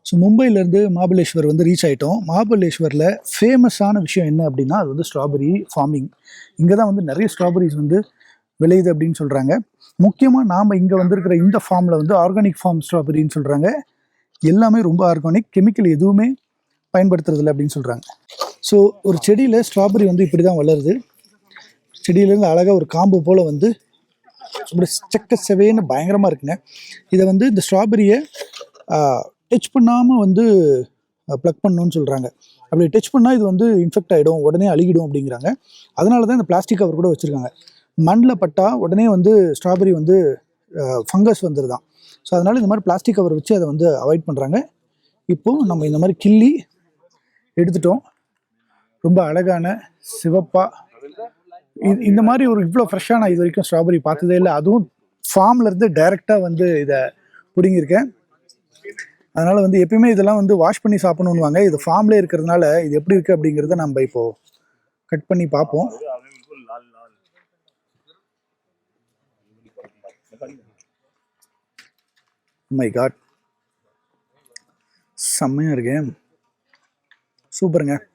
So மும்பையிலேருந்து மாபலேஸ்வர் வந்து reach ஆகிட்டோம். மாபலேஸ்வரில் ஃபேமஸான விஷயம் என்ன அப்படின்னா அது வந்து ஸ்ட்ராபெரி ஃபார்மிங். இங்கே தான் வந்து நிறைய ஸ்ட்ராபெரிஸ் வந்து விளையுது அப்படின்னு சொல்கிறாங்க. முக்கியமாக நாம் இங்கே வந்திருக்கிற இந்த ஃபார்மில் வந்து ஆர்கானிக் ஃபார்ம் ஸ்ட்ராபெரின்னு சொல்கிறாங்க. எல்லாமே ரொம்ப ஆர்கானிக், கெமிக்கல் எதுவுமே பயன்படுத்துறதில்ல அப்படின்னு சொல்கிறாங்க. ஸோ ஒரு செடியில் ஸ்ட்ராபெரி வந்து இப்படி தான் வளருது. செடியிலேருந்து அழகாக ஒரு காம்பு போல் வந்து இப்படி செக்க செவேன்னு பயங்கரமாக இருக்குங்க. இதை வந்து இந்த ஸ்ட்ராபெரியை டச் பண்ணாமல் வந்து ப்ளக் பண்ணணும்னு சொல்கிறாங்க. அப்படி டச் பண்ணால் இது வந்து இன்ஃபெக்ட் ஆகிடும், உடனே அழுகிடும் அப்படிங்கிறாங்க. அதனால தான் இந்த பிளாஸ்டிக் கவர் கூட வச்சுருக்காங்க. மண்ணில் பட்டால் உடனே வந்து ஸ்ட்ராபெரி வந்து ஃபங்கஸ் வந்துடுதான். ஸோ அதனால் இந்த மாதிரி பிளாஸ்டிக் கவர் வச்சு அதை வந்து அவாய்ட் பண்ணுறாங்க. இப்போது நம்ம இந்த மாதிரி கிள்ளி எடுத்துட்டோம். ரொம்ப அழகான சிவப்பாக இந்த மாதிரி ஒரு இவ்வளோ ஃப்ரெஷ்ஷாக நான் இது வரைக்கும் ஸ்ட்ராபெரி பார்த்ததே இல்லை. அதுவும் ஃபார்ம்லேருந்து டைரெக்டாக வந்து இதை பிடுங்கியிருக்கேன். அதனால் வந்து எப்பயுமே இதெல்லாம் வந்து வாஷ் பண்ணி சாப்பிடணுன்னுவாங்க. இது ஃபார்ம்லேயே இருக்கிறதுனால இது எப்படி இருக்குது அப்படிங்கிறத நம்ம இப்போது கட் பண்ணி பார்ப்போம். மை காட், செம்மையாக இருக்கேன், சூப்பருங்க.